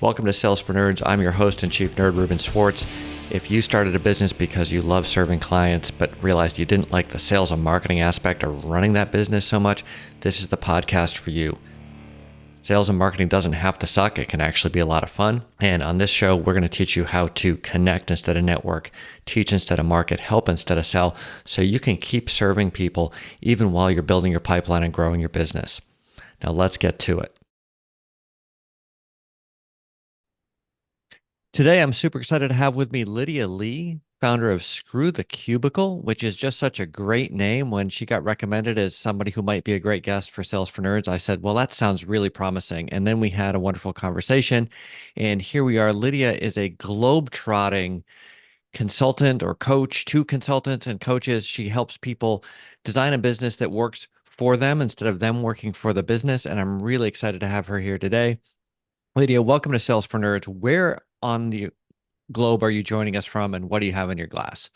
Welcome to Sales for Nerds. I'm your host and chief nerd, Ruben Swartz. If you started a business because you love serving clients but realized you didn't like the sales and marketing aspect of running that business so much, this is the podcast for you. Sales and marketing doesn't have to suck. It can actually be a lot of fun. And on this show, we're going to teach you how to connect instead of network, teach instead of market, help instead of sell, so you can keep serving people even while you're building your pipeline and growing your business. Now let's get to it. Today, I'm super excited to have with me Lydia Lee, founder of Screw the Cubicle, which is just such a great name. When she got recommended as somebody who might be a great guest for Sales for Nerds, I said, well, that sounds really promising. And then we had a wonderful conversation. And here we are. Lydia is a globe-trotting consultant or coach to consultants and coaches. She helps people design a business that works for them instead of them working for the business. And I'm really excited to have her here today. Lydia, welcome to Sales for Nerds. Where on the globe are you joining us from, and what do you have in your glass?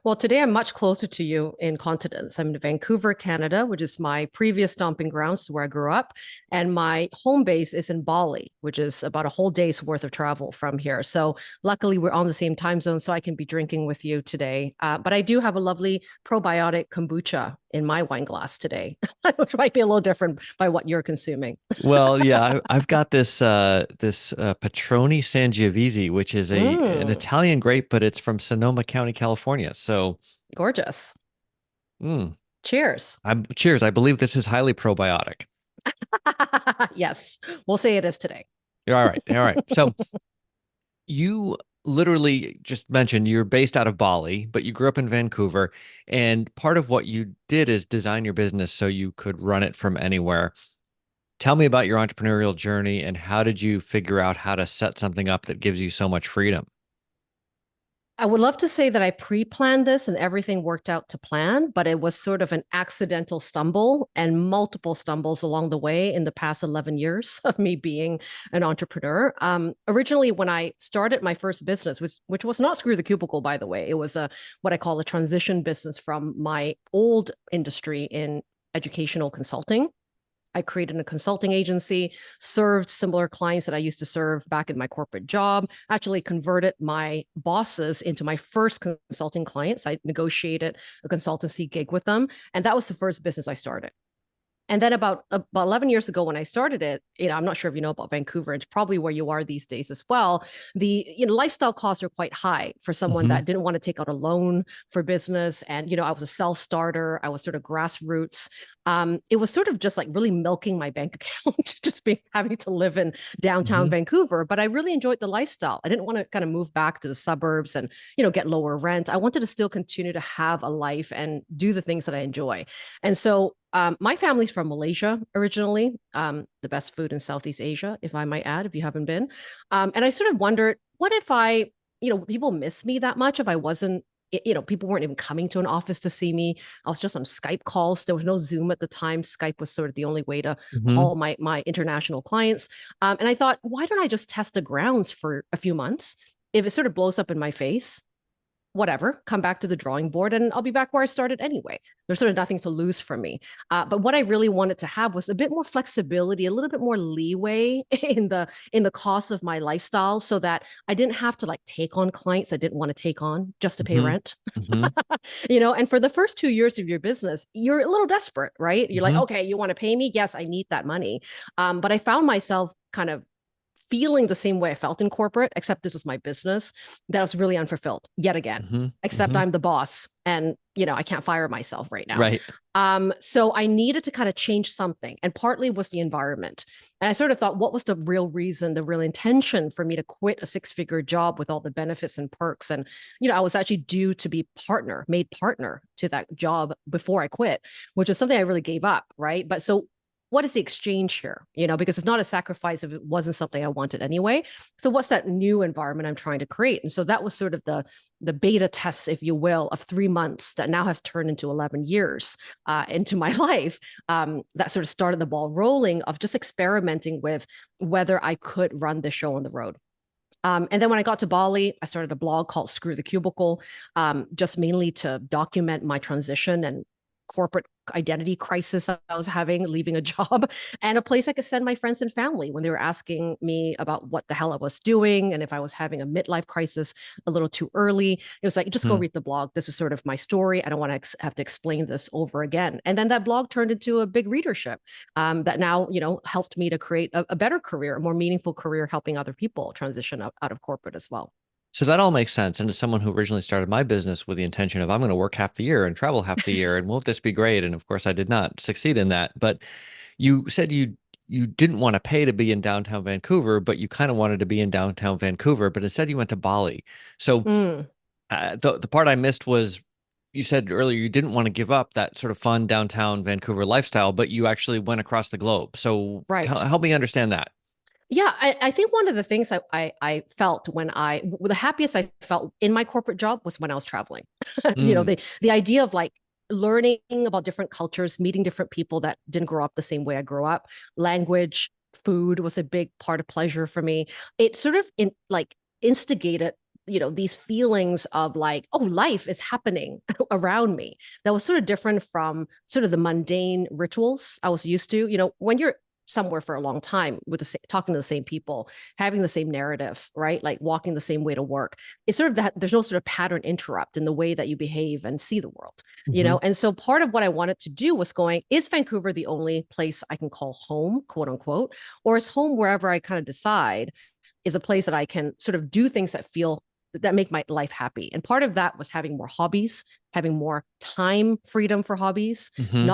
Well, today I'm much closer to you in continents. I'm in Vancouver, Canada, which is my previous stomping grounds where I grew up. And my home base is in Bali, which is about a whole day's worth of travel from here. So luckily we're on the same time zone, so I can be drinking with you today. But I do have a lovely probiotic kombucha in my wine glass today, which might be a little different by what you're consuming. Well, yeah, I've got this Patroni Sangiovese, which is an Mm, Italian grape, but it's from Sonoma County, California. So, gorgeous. mm, Cheers. cheers. I believe this is highly probiotic. Yes, we'll say it is today. All right, all right. So you literally just mentioned you're based out of Bali, but you grew up in Vancouver, and part of what you did is design your business so you could run it from anywhere. Tell me about your entrepreneurial journey and how did you figure out how to set something up that gives you so much freedom? I would love to say that I pre-planned this and everything worked out to plan, but it was sort of an accidental stumble and multiple stumbles along the way in the past 11 years of me being an entrepreneur. Originally, when I started my first business, which was not Screw the Cubicle, by the way, it was what I call a transition business from my old industry in educational consulting. I created a consulting agency, served similar clients that I used to serve back in my corporate job, actually converted my bosses into my first consulting clients. I negotiated a consultancy gig with them. And that was the first business I started. And then about 11 years ago when I started it, I'm not sure if you know about Vancouver, it's probably where you are these days as well. The lifestyle costs are quite high for someone Hmm. that didn't want to take out a loan for business. And I was a self-starter. I was sort of grassroots. It was sort of just like really milking my bank account, just being having to live in downtown Hmm. Vancouver. But I really enjoyed the lifestyle. I didn't want to kind of move back to the suburbs and get lower rent. I wanted to still continue to have a life and do the things that I enjoy. And so my family's from Malaysia originally, the best food in Southeast Asia, if I might add, if you haven't been. And I sort of wondered, what if people miss me that much if I wasn't, people weren't even coming to an office to see me. I was just on Skype calls. There was no Zoom at the time. Skype was sort of the only way to Hmm. call my international clients. And I thought, why don't I just test the grounds for a few months? If it sort of blows up in my face, whatever, come back to the drawing board and I'll be back where I started anyway. There's sort of nothing to lose for me. But what I really wanted to have was a bit more flexibility, a little bit more leeway in the cost of my lifestyle so that I didn't have to like take on clients I didn't want to take on just to pay Hmm. rent. Hmm. And for the first 2 years of your business, you're a little desperate, right? You're like, Hmm. okay, you want to pay me? Yes, I need that money. But I found myself kind of feeling the same way I felt in corporate, except this was my business, that I was really unfulfilled yet again, Hmm. except Hmm. I'm the boss and, I can't fire myself right now. Right. So I needed to kind of change something. And partly was the environment. And I sort of thought, what was the real reason, the real intention for me to quit a six-figure job with all the benefits and perks? And, I was actually due to be made partner to that job before I quit, which is something I really gave up. Right. But so what is the exchange here? Because it's not a sacrifice if it wasn't something I wanted anyway. So what's that new environment I'm trying to create? And so that was sort of the beta test, if you will, of 3 months that now has turned into 11 years into my life. That sort of started the ball rolling of just experimenting with whether I could run the show on the road. And then when I got to Bali, I started a blog called Screw the Cubicle, just mainly to document my transition and corporate identity crisis I was having leaving a job, and a place I could send my friends and family when they were asking me about what the hell I was doing and if I was having a midlife crisis a little too early. It was like, just go Hmm. read the blog. This is sort of my story. I don't want to have to explain this over again. And then that blog turned into a big readership that now, helped me to create a better career, a more meaningful career, helping other people transition out of corporate as well. So that all makes sense. And as someone who originally started my business with the intention of I'm going to work half the year and travel half the year, and won't this be great? And of course, I did not succeed in that. But you said you didn't want to pay to be in downtown Vancouver, but you kind of wanted to be in downtown Vancouver. But instead, you went to Bali. So Mm, the part I missed was you said earlier you didn't want to give up that sort of fun downtown Vancouver lifestyle, but you actually went across the globe. So right. help me understand that. Yeah, I think one of the things I felt the happiest I felt in my corporate job was when I was traveling. Mm, The idea of like learning about different cultures, meeting different people that didn't grow up the same way I grew up, language, food was a big part of pleasure for me. It sort of instigated these feelings of like, oh, life is happening around me, that was sort of different from sort of the mundane rituals I was used to. When you're somewhere for a long time with talking to the same people, having the same narrative, right? Like walking the same way to work. It's sort of that there's no sort of pattern interrupt in the way that you behave and see the world. hmm And so part of what I wanted to do was going, is Vancouver the only place I can call home, quote unquote, or is home wherever I kind of decide is a place that I can sort of do things that make my life happy. And part of that was having more hobbies, having more time freedom for hobbies, hmm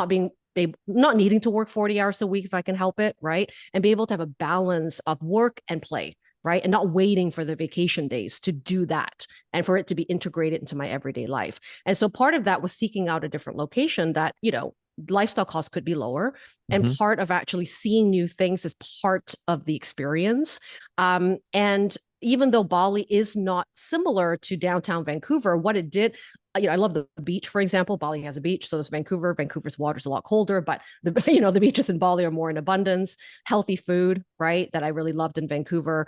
not needing to work 40 hours a week if I can help it, right? And be able to have a balance of work and play, right? And not waiting for the vacation days to do that and for it to be integrated into my everyday life. And so part of that was seeking out a different location that, lifestyle costs could be lower, and hmm part of actually seeing new things is part of the experience. And even though Bali is not similar to downtown Vancouver, what it did, I love the beach, for example. Bali has a beach, so does Vancouver. Vancouver's water is a lot colder, but the beaches in Bali are more in abundance. Healthy food, right? That I really loved in Vancouver.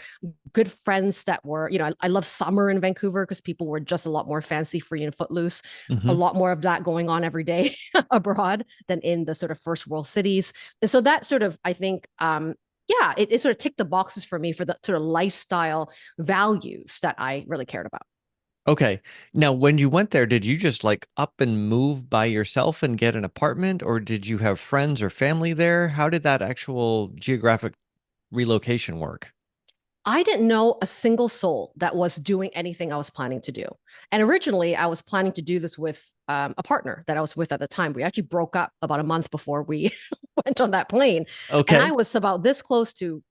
Good friends that were, I love summer in Vancouver because people were just a lot more fancy free and footloose. A hmm lot more of that going on every day abroad than in the sort of first world cities. And so that sort of, I think, yeah, it sort of ticked the boxes for me for the sort of lifestyle values that I really cared about. Okay. Now, when you went there, did you just like up and move by yourself and get an apartment, or did you have friends or family there? How did that actual geographic relocation work? I didn't know a single soul that was doing anything I was planning to do. And originally, I was planning to do this with a partner that I was with at the time. We actually broke up about a month before we went on that plane. And I Okay. was about this close to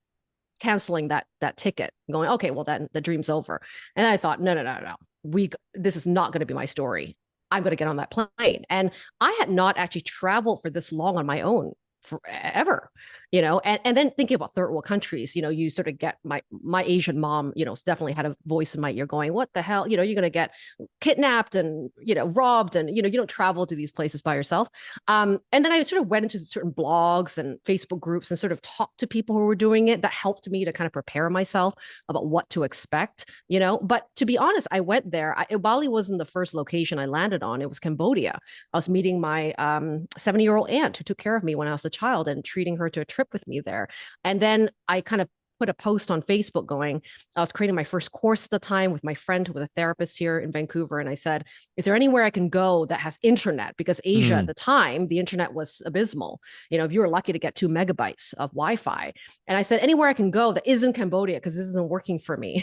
canceling that ticket, going, okay, well, then the dream's over. And I thought, no, no, no, no. This is not going to be my story. I'm going to get on that plane. And I had not actually traveled for this long on my own forever, and then thinking about third world countries, you sort of get my Asian mom, definitely had a voice in my ear going, what the hell, you're going to get kidnapped and, robbed. And, you don't travel to these places by yourself. And then I sort of went into certain blogs and Facebook groups and sort of talked to people who were doing it. That helped me to kind of prepare myself about what to expect, But to be honest, I went there. Bali wasn't the first location I landed on. It was Cambodia. I was meeting my 70-year-old aunt who took care of me when I was a child and treating her to a trip with me there. And then I kind of put a post on Facebook going, I was creating my first course at the time with my friend who was a therapist here in Vancouver. And I said, is there anywhere I can go that has internet? Because Asia at Mm. the time, the internet was abysmal. If you were lucky to get 2 megabytes of Wi-Fi. And I said, anywhere I can go that isn't Cambodia, because this isn't working for me,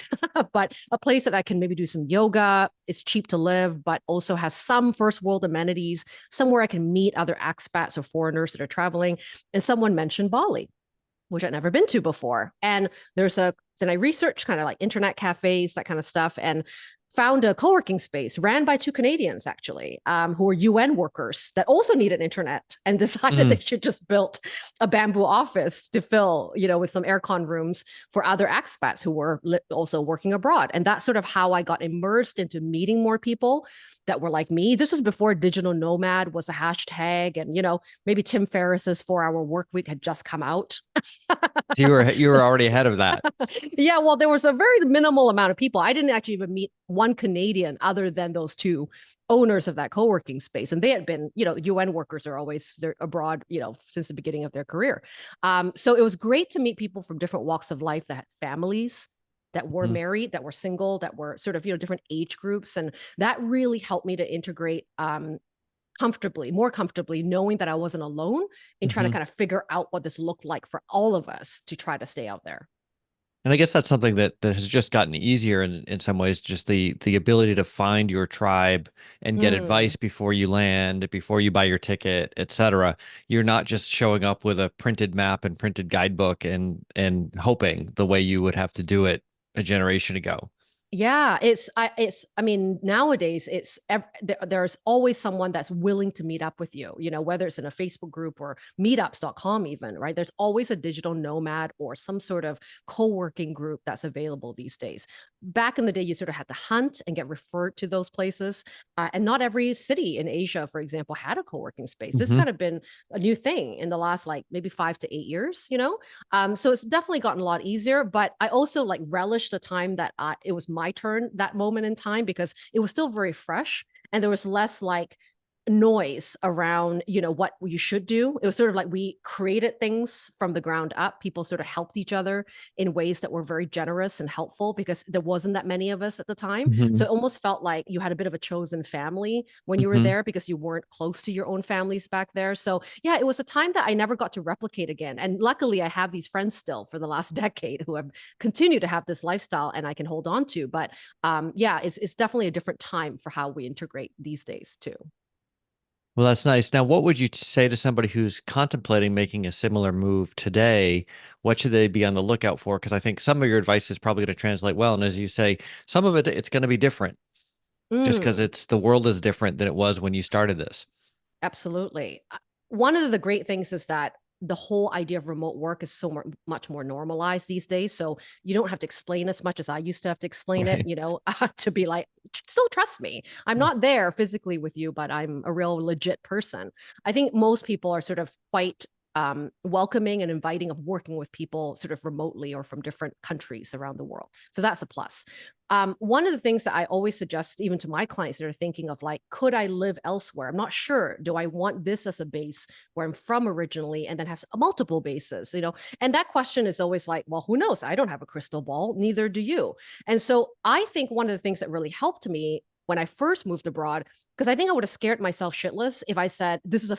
but a place that I can maybe do some yoga, it's cheap to live, but also has some first world amenities, somewhere I can meet other expats or foreigners that are traveling. And someone mentioned Bali, which I'd never been to before. And then I researched kind of like internet cafes, that kind of stuff, and found a co-working space ran by two Canadians actually, who were UN workers that also needed internet and decided they Mm. should just build a bamboo office to fill, with some aircon rooms for other expats who were also working abroad. And that's sort of how I got immersed into meeting more people that were like me. This was before digital nomad was a hashtag, and maybe Tim Ferriss's 4 Hour Work Week had just come out. So you were So already ahead of that. yeah, well, there was a very minimal amount of people. I didn't actually even meet one Canadian other than those two owners of that co-working space. And they had been, UN workers are always they're abroad, since the beginning of their career. So it was great to meet people from different walks of life that had families, that were Mhm. married, that were single, that were sort of, different age groups. And that really helped me to integrate more comfortably, knowing that I wasn't alone in trying to Mhm. kind of figure out what this looked like for all of us to try to stay out there. And I guess that's something that has just gotten easier in some ways, just the ability to find your tribe and get Mm. advice before you land, before you buy your ticket, etc. You're not just showing up with a printed map and printed guidebook and hoping the way you would have to do it a generation ago. Yeah, I mean, nowadays there's always someone that's willing to meet up with you, whether it's in a Facebook group or meetups.com even, right? There's always a digital nomad or some sort of co-working group that's available these days. Back in the day, you sort of had to hunt and get referred to those places. And not every city in Asia, for example, had a co-working space. This Hmm. kind of been a new thing in the last like maybe 5 to 8 years, so it's definitely gotten a lot easier, but I also like relish the time that it was my turn that moment in time because it was still very fresh and there was less like noise around what you should do. It was sort of like we created things from the ground up. People sort of helped each other in ways that were very generous and helpful because there wasn't that many of us at the time, so Hmm. it almost felt like you had a bit of a chosen family when you were Hmm. there because you weren't close to your own families back there. So yeah, it was a time that I never got to replicate again, and luckily I have these friends still for the last decade who have continued to have this lifestyle and I can hold on to. But yeah, it's definitely a different time for how we integrate these days too. Well, that's nice. Now, what would you say to somebody who's contemplating making a similar move today? What should they be on the lookout for? Because I think some of your advice is probably going to translate well. And as you say, some of it's going to be different just because Mm. the world is different than it was when you started this. Absolutely. One of the great things is that the whole idea of remote work is much more normalized these days. So you don't have to explain as much as I used to have to explain it, Right. to be like, still trust me. I'm not there physically with you, but I'm a real legit person. I think most people are sort of quite welcoming and inviting of working with people sort of remotely or from different countries around the world. So that's a plus. One of the things that I always suggest, even to my clients that are thinking of like, could I live elsewhere? I'm not sure. Do I want this as a base where I'm from originally and then have multiple bases, And that question is always like, well, who knows? I don't have a crystal ball, neither do you. And so I think one of the things that really helped me when I first moved abroad, because I think I would have scared myself shitless if I said, this is a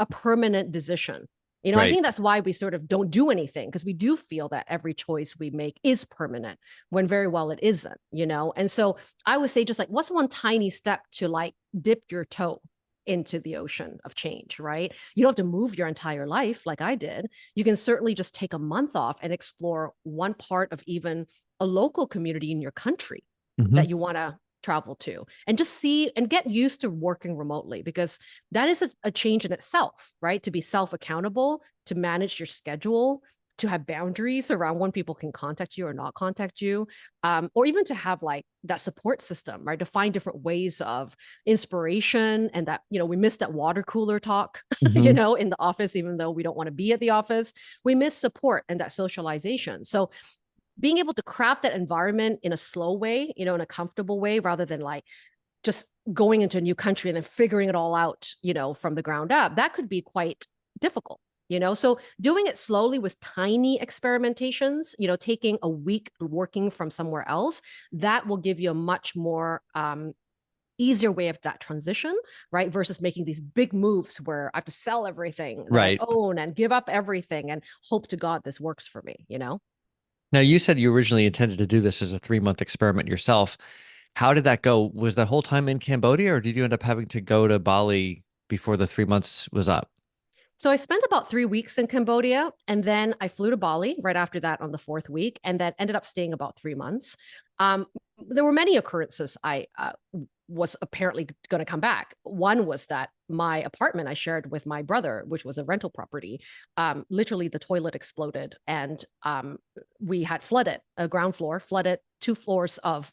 permanent decision. I Right. think that's why we sort of don't do anything because we do feel that every choice we make is permanent when very well it isn't. And so I would say just like what's one tiny step to like dip your toe into the ocean of change, right? You don't have to move your entire life like I did. You can certainly just take a month off and explore one part of even a local community in your country Hmm. that you want to travel to and just see and get used to working remotely because that is a change in itself, right? To be self accountable, to manage your schedule, to have boundaries around when people can contact you or not contact you, or even to have like that support system, right? To find different ways of inspiration and that, we miss that water cooler talk, Hmm. in the office, even though we don't want to be at the office. We miss support and that socialization. So being able to craft that environment in a slow way, in a comfortable way, rather than like just going into a new country and then figuring it all out, from the ground up, that could be quite difficult. So doing it slowly with tiny experimentations, taking a week working from somewhere else, that will give you a much more easier way of that transition, right? Versus making these big moves where I have to sell everything that I Right. own and give up everything and hope to God this works for me. Now, you said you originally intended to do this as a 3-month experiment yourself. How did that go? Was that whole time in Cambodia, or did you end up having to go to Bali before the 3 months was up? So I spent about 3 weeks in Cambodia, and then I flew to Bali right after that on the fourth week, and then ended up staying about 3 months. Um, there were many occurrences I was apparently going to come back. One was that my apartment I shared with my brother, which was a rental property, literally the toilet exploded, and we had flooded a ground floor, flooded 2 floors of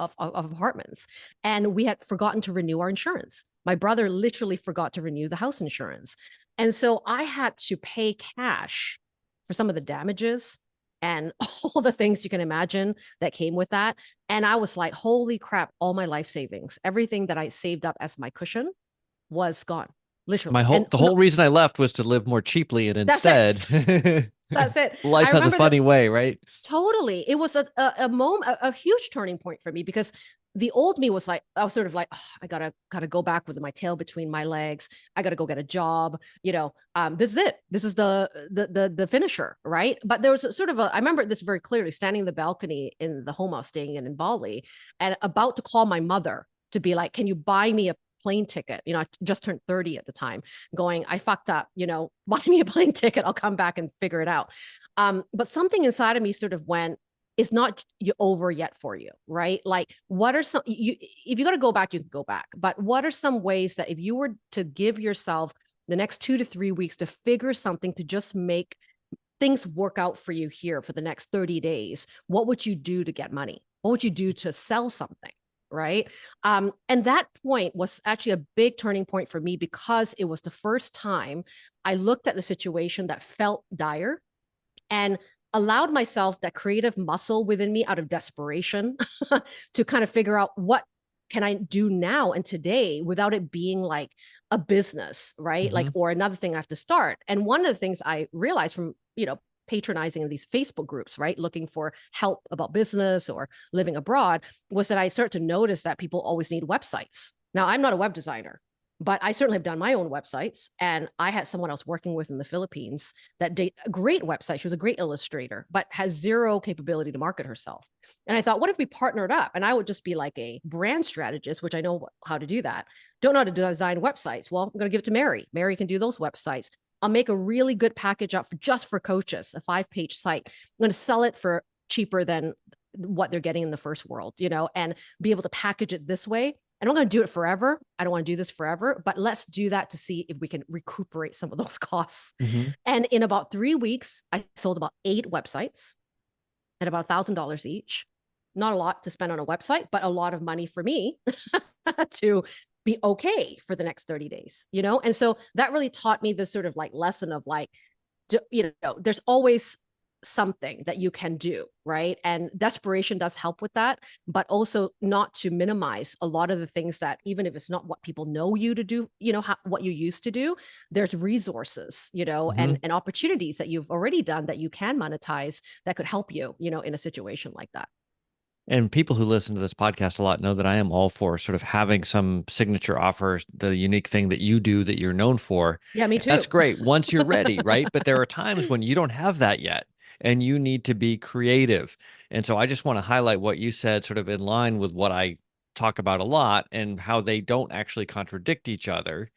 apartments, and we had forgotten to renew our insurance. My brother literally forgot to renew the house insurance. And so I had to pay cash for some of the damages and all the things you can imagine that came with that. And I was like, holy crap, all my life savings, everything that I saved up as my cushion was gone, literally. And The no, whole reason I left was to live more cheaply, and that's it. instead, That's it. life I has a remember that funny way, right? totally. It was a moment, a huge turning point for me because the old me was like, I was sort of like, oh, I gotta go back with my tail between my legs. I gotta go get a job. This is it. This is the finisher, right? But there was a sort of I remember this very clearly, standing in the balcony in the home I was staying in Bali, and about to call my mother to be like, can you buy me a plane ticket? I just turned 30 at the time, going, I fucked up, buy me a plane ticket. I'll come back and figure it out. But something inside of me sort of went, it's not over yet for you, right? Like, what are some, if you got to go back, you can go back. But what are some ways that if you were to give yourself the next 2 to 3 weeks to figure something to just make things work out for you here for the next 30 days, what would you do to get money? What would you do to sell something? Right. And that point was actually a big turning point for me because it was the first time I looked at the situation that felt dire and allowed myself that creative muscle within me out of desperation to kind of figure out what can I do now and today without it being like a business, right? Like, Hmm. or another thing I have to start. And one of the things I realized from, patronizing these Facebook groups, right? Looking for help about business or living abroad was that I start to notice that people always need websites. Now, I'm not a web designer, but I certainly have done my own websites. And I had someone else working with in the Philippines that did a great website. She was a great illustrator, but has zero capability to market herself. And I thought, what if we partnered up? And I would just be like a brand strategist, which I know how to do that. Don't know how to design websites. Well, I'm going to give it to Mary. Mary can do those websites. I'll make a really good package up just for coaches, a 5-page site. I'm going to sell it for cheaper than what they're getting in the first world, and be able to package it this way. And I'm going to do it forever. I don't want to do this forever, but let's do that to see if we can recuperate some of those costs. Hmm. And in about 3 weeks, I sold about 8 websites at about $1,000 each. Not a lot to spend on a website, but a lot of money for me to be okay for the next 30 days, And so that really taught me this sort of like lesson of like, there's always something that you can do, right? And desperation does help with that, but also not to minimize a lot of the things that, even if it's not what people know you to do, what you used to do, there's resources, Hmm. and opportunities that you've already done that you can monetize that could help you, in a situation like that. And people who listen to this podcast a lot know that I am all for sort of having some signature offers, the unique thing that you do that you're known for. Yeah, me And that's too. great once you're ready, right? But there are times when you don't have that yet and you need to be creative. And so I just want to highlight what you said, sort of in line with what I talk about a lot and how they don't actually contradict each other,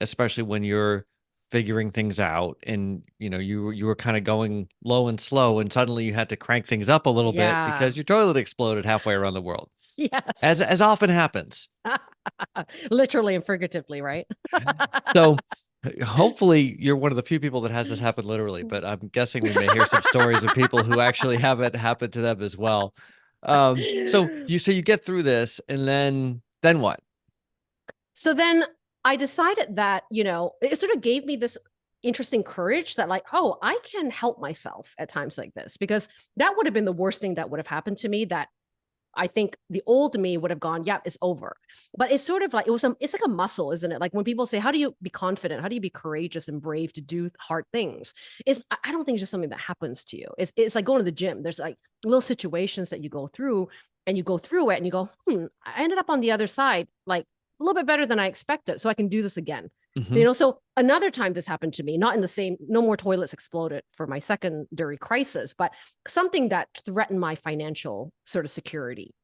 especially when you're figuring things out and you were kind of going low and slow and suddenly you had to crank things up a little bit Yeah. because your toilet exploded halfway around the world, Yes. as often happens. Literally and figuratively, right? So hopefully you're one of the few people that has this happen literally, but I'm guessing we may hear some stories of people who actually have it happen to them as well. So you get through this and then what? So then I decided that, it sort of gave me this interesting courage that, like, oh, I can help myself at times like this, because that would have been the worst thing that would have happened to me, that I think the old me would have gone, yeah, it's over. But it's sort of like, it's like a muscle, isn't it? Like when people say, how do you be confident? How do you be courageous and brave to do hard things? I don't think it's just something that happens to you. It's like going to the gym. There's like little situations that you go through, and you go through it and you go, I ended up on the other side, like a little bit better than I expected. So I can do this again. Hmm. So another time this happened to me, not in the same, no more toilets exploded for my secondary crisis, but something that threatened my financial sort of security.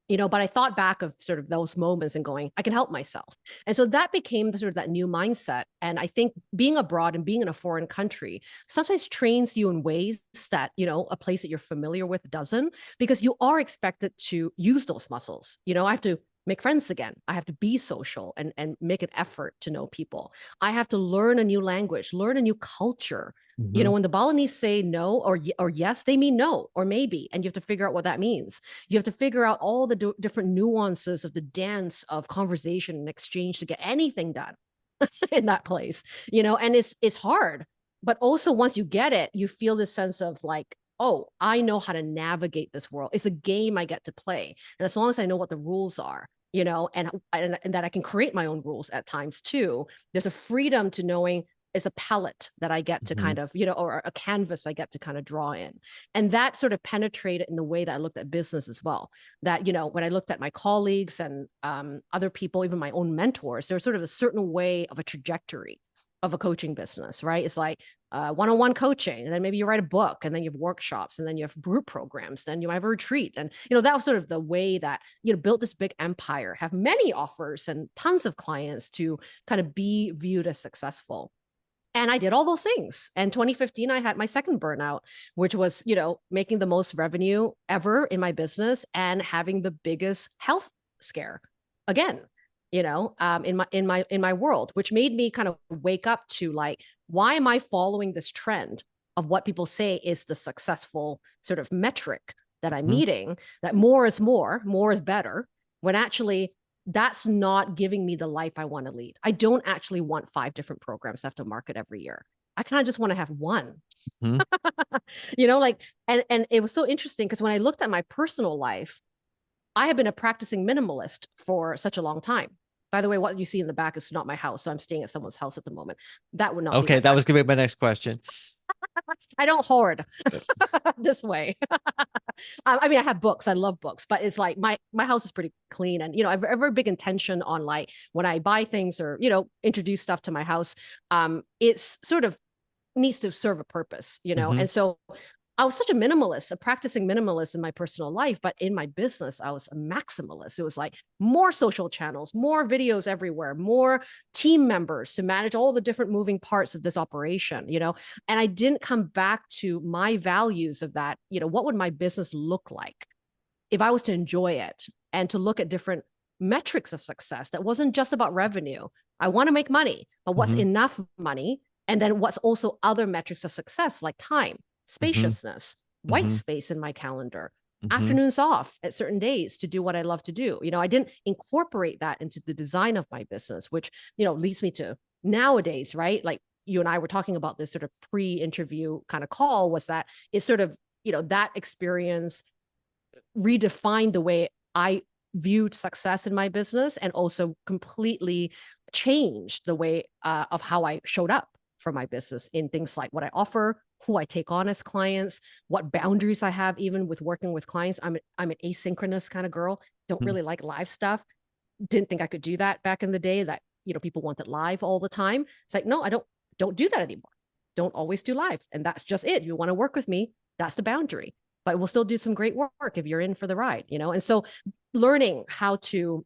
But I thought back of sort of those moments and going, I can help myself. And so that became the sort of that new mindset. And I think being abroad and being in a foreign country sometimes trains you in ways that, a place that you're familiar with doesn't, because you are expected to use those muscles. I have to make friends again. I have to be social and make an effort to know people. I have to learn a new language, learn a new culture. Hmm. When the Balinese say no or yes, they mean no or maybe, and you have to figure out what that means. You have to figure out all the different nuances of the dance of conversation and exchange to get anything done in that place. And it's hard. But also once you get it, you feel this sense of like oh, I know how to navigate this world. It's a game I get to play. And as long as I know what the rules are, and that I can create my own rules at times too, there's a freedom to knowing it's a palette that I get to Hmm. kind of, or a canvas I get to kind of draw in. And that sort of penetrated in the way that I looked at business as well. That, when I looked at my colleagues and other people, even my own mentors, there's sort of a certain way of a trajectory of a coaching business, right? It's like one-on-one coaching, and then maybe you write a book, and then you have workshops, and then you have group programs, then you might have a retreat. And that was sort of the way that built this big empire, have many offers and tons of clients to kind of be viewed as successful. And I did all those things. And 2015, I had my second burnout, which was, making the most revenue ever in my business and having the biggest health scare again, in my world, which made me kind of wake up to like, why am I following this trend of what people say is the successful sort of metric that I'm Hmm. meeting, that more is more is better, when actually that's not giving me the life I want to lead. I don't actually want 5 different programs to have to market every year. I kind of just want to have one. Hmm. Like, and it was so interesting because when I looked at my personal life, I have been a practicing minimalist for such a long time. By the way, what you see in the back is not my house, so I'm staying at someone's house at the moment. That would not be Okay, my that back. was gonna be my next question. I don't hoard this way. I mean, I have books. I love books, but it's like my house is pretty clean, and I've a very big intention on like when I buy things or introduce stuff to my house. It's sort of needs to serve a purpose, Hmm. and so I was such a minimalist, a practicing minimalist in my personal life, but in my business, I was a maximalist. It was like more social channels, more videos everywhere, more team members to manage all the different moving parts of this operation, and I didn't come back to my values of that, what would my business look like if I was to enjoy it and to look at different metrics of success that wasn't just about revenue. I want to make money, but what's Hmm. enough money? And then what's also other metrics of success like time, Hmm. spaciousness, white Hmm. space in my calendar, Hmm. afternoons off at certain days to do what I love to do. I didn't incorporate that into the design of my business, which, leads me to nowadays, right? Like you and I were talking about this sort of pre-interview kind of call, was that it's sort of, that experience redefined the way I viewed success in my business and also completely changed the way of how I showed up for my business in things like what I offer, who I take on as clients, what boundaries I have, even with working with clients. I'm an asynchronous kind of girl. Don't Hmm. really like live stuff. Didn't think I could do that back in the day. That people wanted live all the time. It's like, no, I don't do that anymore. Don't always do live, and that's just it. You want to work with me? That's the boundary. But we'll still do some great work if you're in for the ride. And so, learning how to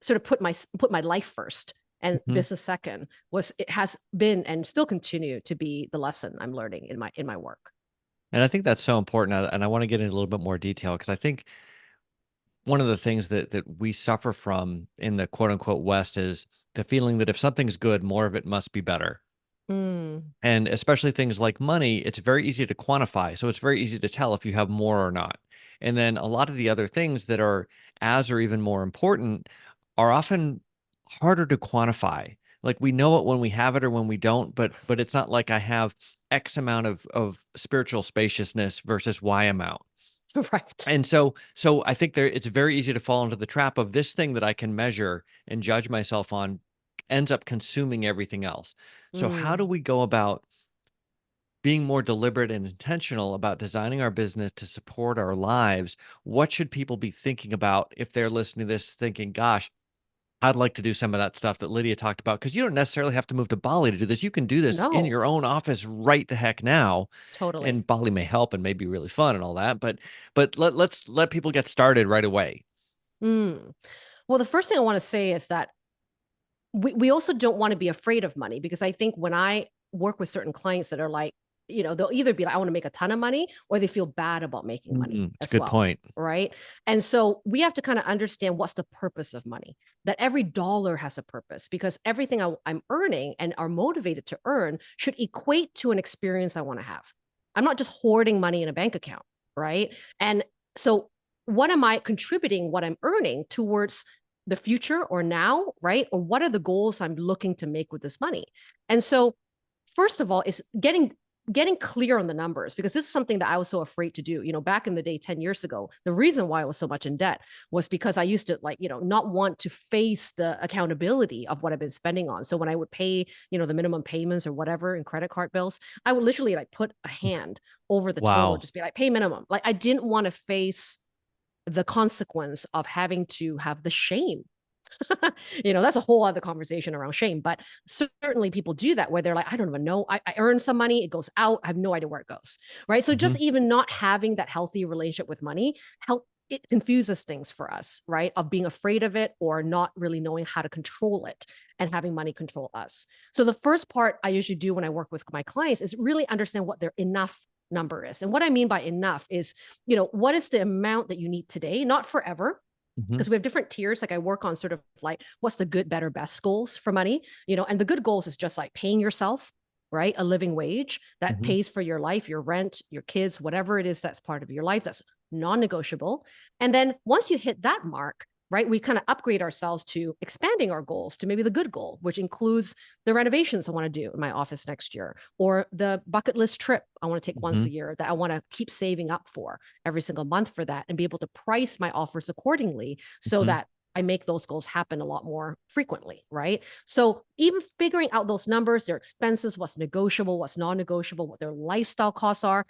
sort of put my life first and Hmm. business second it has been and still continue to be the lesson I'm learning in my work. And I think that's so important, and I want to get into a little bit more detail because I think one of the things that we suffer from in the quote unquote West is the feeling that if something's good, more of it must be better. Mm, And especially things like money, it's very easy to quantify. So it's very easy to tell if you have more or not. And then a lot of the other things that are as or even more important are often harder to quantify. Like we know it when we have it or when we don't, but it's not like I have X amount of spiritual spaciousness versus Y amount. right. And so I think it's very easy to fall into the trap of this thing that I can measure and judge myself on ends up consuming everything else. So how do Mm, we go about being more deliberate and intentional about designing our business to support our lives? What should people be thinking about if they're listening to this thinking, gosh, I'd like to do some of that stuff that Lydia talked about? Because you don't necessarily have to move to Bali to do this. You can do this in no, your own office right the heck now. totally. And Bali may help and may be really fun and all that, but let's let people get started right away. Mm. Well, the first thing I want to say is that we also don't want to be afraid of money, because I think when I work with certain clients that are like, they'll either be like, I want to make a ton of money, or they feel bad about making money It's a as good well. point. Right. And so we have to kind of understand what's the purpose of money, that every dollar has a purpose, because everything I'm earning and are motivated to earn should equate to an experience I want to have. I'm not just hoarding money in a bank account. Right. And so what am I contributing, what I'm earning towards the future or now, right? Or what are the goals I'm looking to make with this money? And so, first of all, is getting getting clear on the numbers, because this is something that I was so afraid to do. Back in the day, 10 years ago, the reason why I was so much in debt was because I used to, like, not want to face the accountability of what I've been spending on. So when I would pay, the minimum payments or whatever in credit card bills, I would literally like put a hand over the total, Wow. just be like, pay minimum. Like I didn't want to face the consequence of having to have the shame. That's a whole other conversation around shame. But certainly people do that where they're like, I don't even know. I earn some money, it goes out. I have no idea where it goes. Right. So Hmm. just even not having that healthy relationship with money help it confuses things for us, right? Of being afraid of it or not really knowing how to control it and having money control us. So the first part I usually do when I work with my clients is really understand what their enough number is. And what I mean by enough is, what is the amount that you need today, not forever, Hmm. because we have different tiers. Like I work on sort of like what's the good, better, best goals for money, and the good goals is just like paying yourself, right? A living wage that Hmm. pays for your life, your rent, your kids, whatever it is that's part of your life, that's non-negotiable. And then once you hit that mark, right, we kind of upgrade ourselves to expanding our goals to maybe the good goal, which includes the renovations I want to do in my office next year, or the bucket list trip I want to take once Hmm. a year that I want to keep saving up for every single month for that, and be able to price my offers accordingly so Hmm. that I make those goals happen a lot more frequently, right? So even figuring out those numbers, their expenses, what's negotiable, what's non-negotiable, what their lifestyle costs are.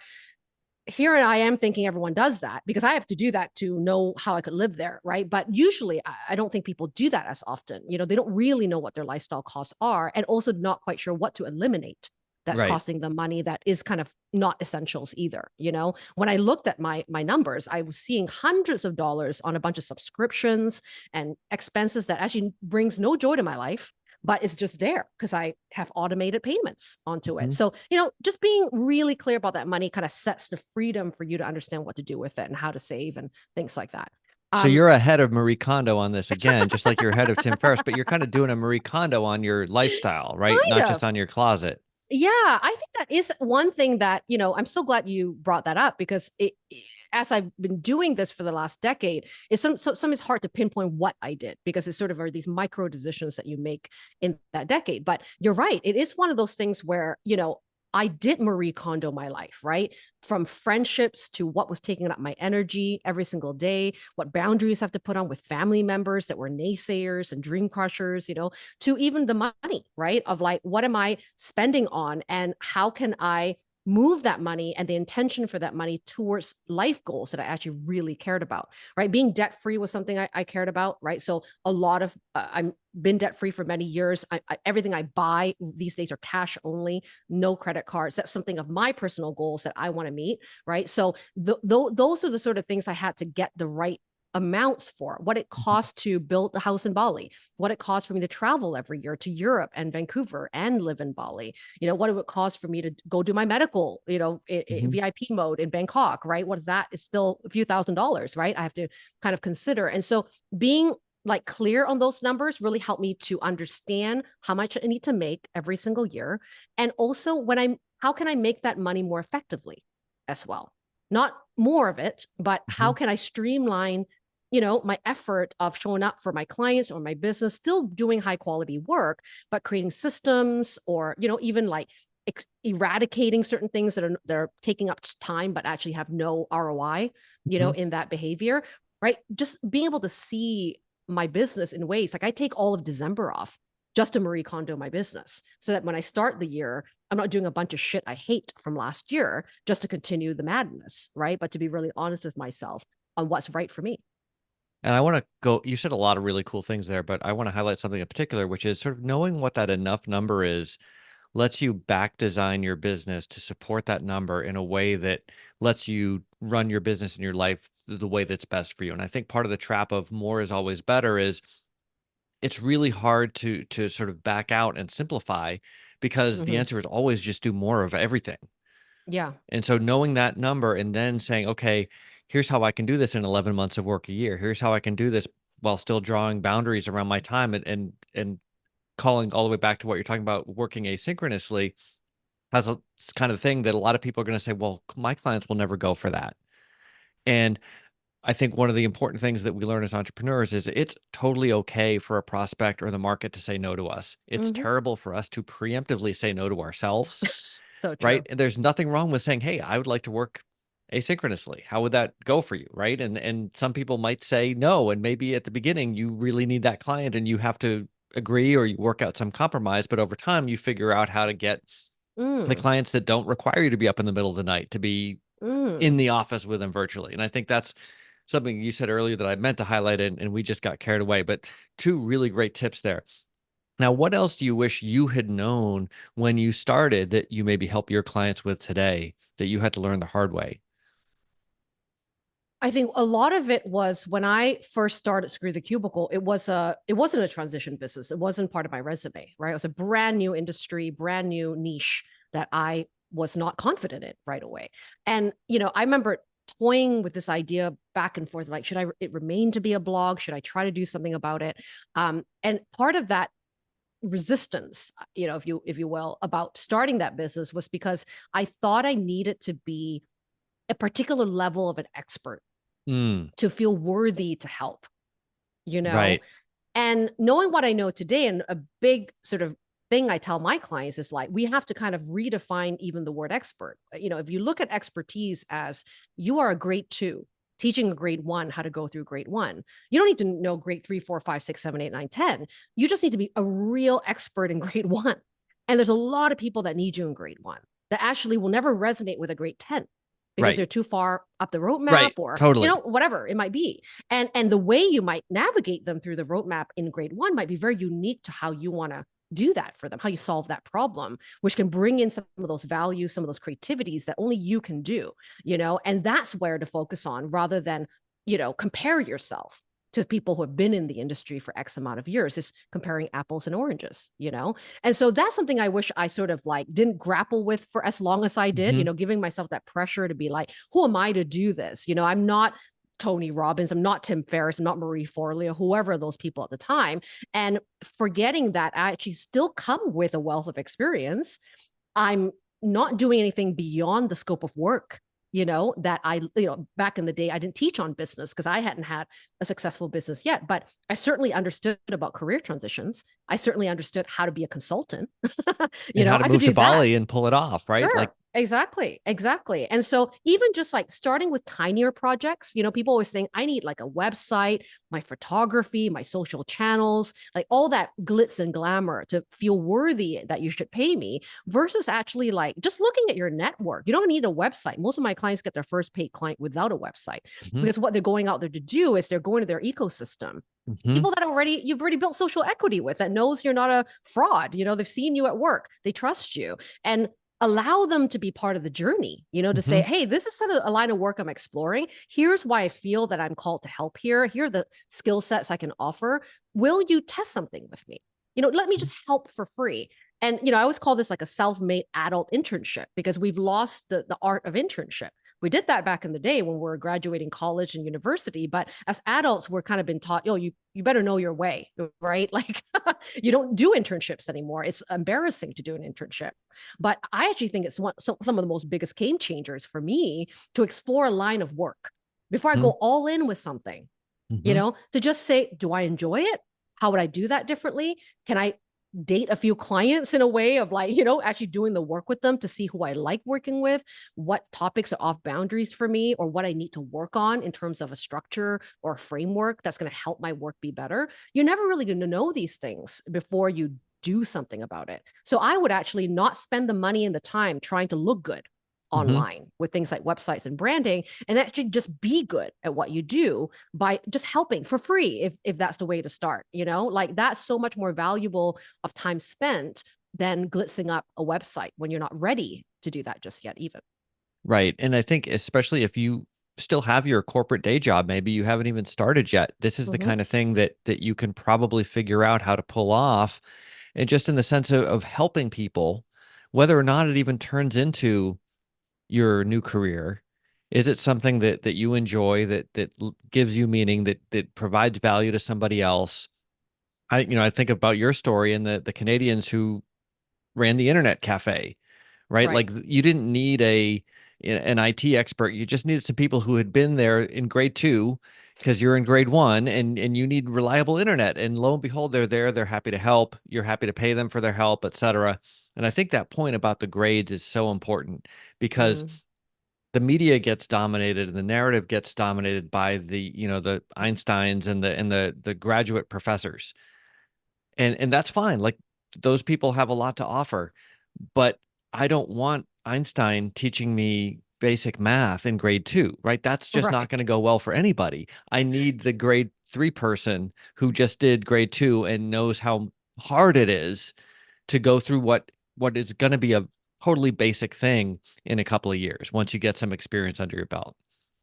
Here I am thinking everyone does that because I have to do that to know how I could live there, right? But usually I don't think people do that as often. They don't really know what their lifestyle costs are, and also not quite sure what to eliminate that's Right. costing them money that is kind of not essentials either. When I looked at my numbers, I was seeing hundreds of dollars on a bunch of subscriptions and expenses that actually brings no joy to my life, but it's just there because I have automated payments onto it. Hmm. So, just being really clear about that money kind of sets the freedom for you to understand what to do with it and how to save and things like that. So Um, you're ahead of Marie Kondo on this again, just like you're ahead of Tim Ferriss, but you're kind of doing a Marie Kondo on your lifestyle, right? kind Not just of. on your closet. Yeah, I think that is one thing that, I'm so glad you brought that up because as I've been doing this for the last decade, it's hard to pinpoint what I did because it's sort of are these micro decisions that you make in that decade. But you're right. It is one of those things where, I did Marie Kondo my life, right? From friendships to what was taking up my energy every single day, what boundaries I have to put on with family members that were naysayers and dream crushers, to even the money, right? Of like, what am I spending on and how can I move that money and the intention for that money towards life goals that I actually really cared about, right? Being debt free was something I cared about, right? So a lot of, I'm been debt free for many years. Everything I buy these days are cash only, no credit cards. That's something of my personal goals that I want to meet, right? So those are the sort of things I had to get the right amounts for, what it Mhm. costs to build the house in Bali, what it costs for me to travel every year to Europe and Vancouver and live in Bali, what it would cost for me to go do my medical, Mhm. VIP mode in Bangkok, right? What is that? It's still a few $1,000s, right? I have to kind of consider. And so being like clear on those numbers really helped me to understand how much I need to make every single year. And also how can I make that money more effectively as well? Not more of it, but how Mhm. can I streamline my effort of showing up for my clients or my business, still doing high quality work, but creating systems or, even like eradicating certain things that are taking up time, but actually have no ROI, Mhm. in that behavior, right? Just being able to see my business in ways like I take all of December off just to Marie Kondo my business so that when I start the year, I'm not doing a bunch of shit I hate from last year just to continue the madness, right? But to be really honest with myself on what's right for me. And I want to go, you said a lot of really cool things there, but I want to highlight something in particular, which is sort of knowing what that enough number is lets you back design your business to support that number in a way that lets you run your business and your life the way that's best for you. And I think part of the trap of more is always better is it's really hard to sort of back out and simplify because the Hmm. answer is always just do more of everything. Yeah. And so knowing that number and then saying, okay, here's how I can do this in 11 months of work a year. Here's how I can do this while still drawing boundaries around my time and calling all the way back to what you're talking about working asynchronously has a it's kind of thing that a lot of people are going to say, well, my clients will never go for that. And I think one of the important things that we learn as entrepreneurs is it's totally okay for a prospect or the market to say no to us. It's Hmm. terrible for us to preemptively say no to ourselves. So right? true. And there's nothing wrong with saying, "Hey, I would like to work asynchronously. How would that go for you?" Right? And some people might say no, and maybe at the beginning you really need that client and you have to agree or you work out some compromise, but over time you figure out how to get the Mm, clients that don't require you to be up in the middle of the night to be in mm. the office with them virtually. And I think that's something you said earlier that I meant to highlight, and we just got carried away. But two really great tips there. Now, what else do you wish you had known when you started that you maybe help your clients with today that you had to learn the hard way? I think a lot of it was when I first started Screw the Cubicle, it wasn't a transition business. It wasn't part of my resume, right? It was a brand new industry, brand new niche that I was not confident in right away. And I remember toying with this idea back and forth, like, should it remain to be a blog? Should I try to do something about it? And part of that resistance, if you will, about starting that business was because I thought I needed to be a particular level of an expert Mm, to feel worthy to help, you know? right. And knowing what I know today, and a big sort of thing I tell my clients is like, we have to kind of redefine even the word expert. If you look at expertise as you are a grade two, teaching a grade one how to go through grade one, you don't need to know grade three, four, five, six, seven, eight, nine, 10. You just need to be a real expert in grade one. And there's a lot of people that need you in grade one that actually will never resonate with a grade 10 because Right. they're too far up the roadmap, Right. or Totally. whatever it might be. And the way you might navigate them through the roadmap in grade one might be very unique to how you want to do that for them, how you solve that problem, which can bring in some of those values, some of those creativities that only you can do. And that's where to focus on rather than compare yourself to people who have been in the industry for X amount of years. Is comparing apples and oranges. And so that's something I wish I sort of like didn't grapple with for as long as I did, Hmm. giving myself that pressure to be like, who am I to do this? I'm not Tony Robbins, I'm not Tim Ferriss, I'm not Marie Forleo, whoever those people at the time. And forgetting that I actually still come with a wealth of experience. I'm not doing anything beyond the scope of work that back in the day I didn't teach on business because I hadn't had a successful business yet, but I certainly understood about career transitions. I certainly understood how to be a consultant. And how to I could move to do that. Bali and pull it off, right? Like, Sure. Exactly. Exactly. And so even just like starting with tinier projects, people always saying, I need like a website, my photography, my social channels, like all that glitz and glamour to feel worthy that you should pay me versus actually like just looking at your network. You don't need a website. Most of my clients get their first paid client without a website hmm because what they're going out there to do is they're going to their ecosystem. hmm People that you've already built social equity with, that knows you're not a fraud. They've seen you at work, they trust you. And allow them to be part of the journey, to say, hmm hey, this is sort of a line of work I'm exploring. Here's why I feel that I'm called to help here. Here are the skill sets I can offer. Will you test something with me? Let me just help for free. And, I always call this like a self-made adult internship because we've lost the art of internship. We did that back in the day when we were graduating college and university, but as adults, we're kind of been taught, you better know your way, right? Like you don't do internships anymore. It's embarrassing to do an internship. But I actually think it's some of the most biggest game changers for me to explore a line of work before I go all in with something, hmm to just say, do I enjoy it? How would I do that differently? Can I date a few clients in a way of like, actually doing the work with them to see who I like working with, what topics are off boundaries for me, or what I need to work on in terms of a structure or a framework that's going to help my work be better. You're never really going to know these things before you do something about it. So I would actually not spend the money and the time trying to look good hmm online with things like websites and branding, and actually just be good at what you do by just helping for free if that's the way to start. Like that's so much more valuable of time spent than glitzing up a website when you're not ready to do that just yet even. Right. And I think especially if you still have your corporate day job, maybe you haven't even started yet. This is the Mm-hmm. kind of thing that you can probably figure out how to pull off. And just in the sense of helping people, whether or not it even turns into your new career, is it something that you enjoy, that gives you meaning, that provides value to somebody else? I think about your story and the Canadians who ran the internet cafe, right? Right. Like you didn't need an IT expert. You just needed some people who had been there in grade two because you're in grade one and you need reliable internet. And lo and behold, they're there. They're happy to help. You're happy to pay them for their help, etc. And I think that point about the grades is so important because Mm. the media gets dominated and the narrative gets dominated by the Einsteins and the graduate professors. And that's fine. Like those people have a lot to offer, but I don't want Einstein teaching me basic math in grade 2, right? That's just not going to Right. go well for anybody. I need the grade 3 person who just did grade 2 and knows how hard it is to go through what is going to be a totally basic thing in a couple of years once you get some experience under your belt.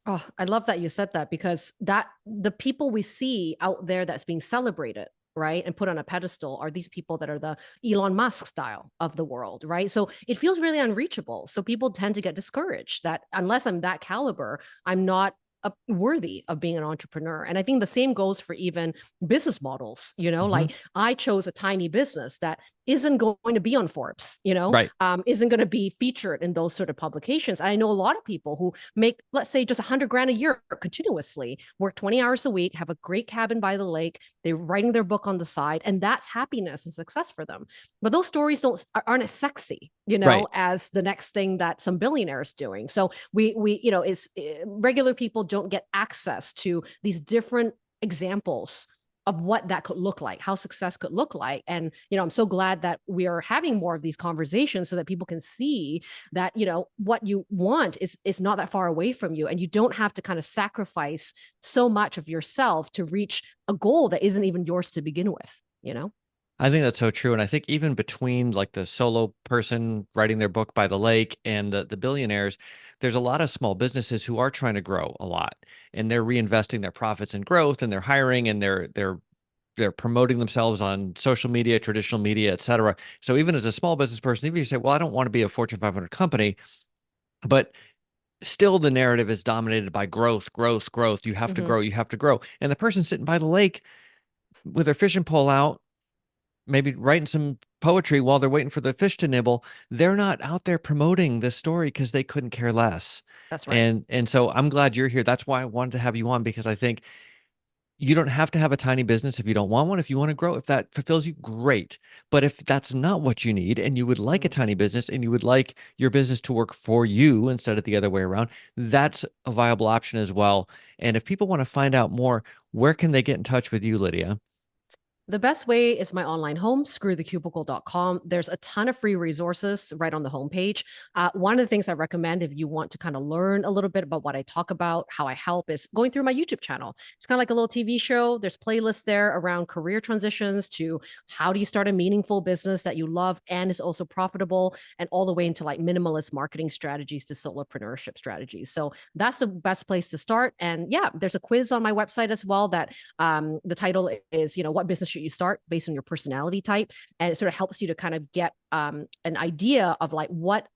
Oh, I love that you said that because that the people we see out there that's being celebrated, right, and put on a pedestal are these people that are the Elon Musk style of the world, right? So it feels really unreachable. So people tend to get discouraged that unless I'm that caliber, I'm not worthy of being an entrepreneur. And I think the same goes for even business models. Hmm. Like I chose a tiny business that isn't going to be on Forbes, Right. isn't going to be featured in those sort of publications. I know a lot of people who make, let's say, just 100 grand a year continuously, work 20 hours a week, have a great cabin by the lake, they're writing their book on the side, and that's happiness and success for them. But those stories aren't as sexy, Right. as the next thing that some billionaire is doing. So we is regular people don't get access to these different examples of what that could look like, how success could look like. And, I'm so glad that we are having more of these conversations so that people can see that, what you want is not that far away from you. And you don't have to kind of sacrifice so much of yourself to reach a goal that isn't even yours to begin with. I think that's so true. And I think even between like the solo person writing their book by the lake and the billionaires, there's a lot of small businesses who are trying to grow a lot and they're reinvesting their profits in growth and they're hiring and they're promoting themselves on social media, traditional media, et cetera. So even as a small business person, even if you say, well, I don't want to be a Fortune 500 company, but still the narrative is dominated by growth, growth, growth. You have to Mm-hmm. grow, you have to grow. And the person sitting by the lake with their fishing pole out, maybe writing some poetry while they're waiting for the fish to nibble, they're not out there promoting this story because they couldn't care less. That's right. And so I'm glad you're here. That's why I wanted to have you on because I think you don't have to have a tiny business if you don't want one. If you want to grow, if that fulfills you, great. But if that's not what you need and you would like a Mm. tiny business and you would like your business to work for you instead of the other way around, that's a viable option as well. And if people want to find out more, where can they get in touch with you, Lydia? The best way is my online home, screwthecubicle.com. There's a ton of free resources right on the homepage. One of the things I recommend if you want to kind of learn a little bit about what I talk about, how I help, is going through my YouTube channel. It's kind of like a little TV show. There's playlists there around career transitions to how do you start a meaningful business that you love and is also profitable, and all the way into like minimalist marketing strategies to solopreneurship strategies. So that's the best place to start. And yeah, there's a quiz on my website as well that the title is, what business should you start based on your personality type, and it sort of helps you to kind of get an idea of like what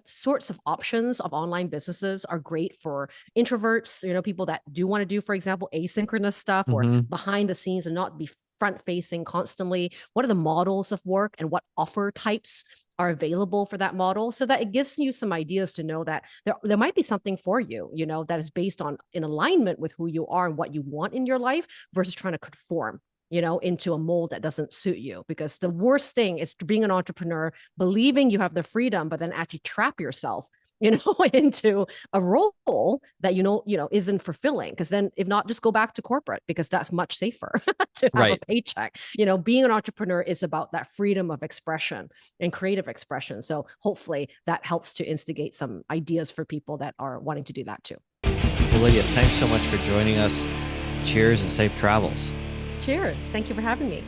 sorts of options of online businesses are great for introverts, people that do want to do, for example, asynchronous stuff or Hmm. behind the scenes and not be front facing constantly. What are the models of work and what offer types are available for that model, so that it gives you some ideas to know that there might be something for you, that is based on in alignment with who you are and what you want in your life versus trying to conform into a mold that doesn't suit you. Because the worst thing is being an entrepreneur, believing you have the freedom, but then actually trap yourself, into a role that isn't fulfilling. Because then, if not, just go back to corporate because that's much safer to have a Right. paycheck. Being an entrepreneur is about that freedom of expression and creative expression. So hopefully that helps to instigate some ideas for people that are wanting to do that too. Well, Lydia, thanks so much for joining us. Cheers and safe travels. Cheers. Thank you for having me.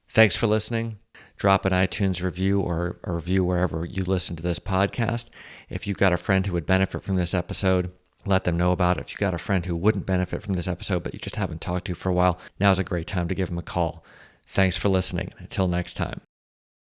Thanks for listening. Drop an iTunes review or a review wherever you listen to this podcast. If you've got a friend who would benefit from this episode, let them know about it. If you've got a friend who wouldn't benefit from this episode, but you just haven't talked to for a while, now's a great time to give them a call. Thanks for listening. Until next time.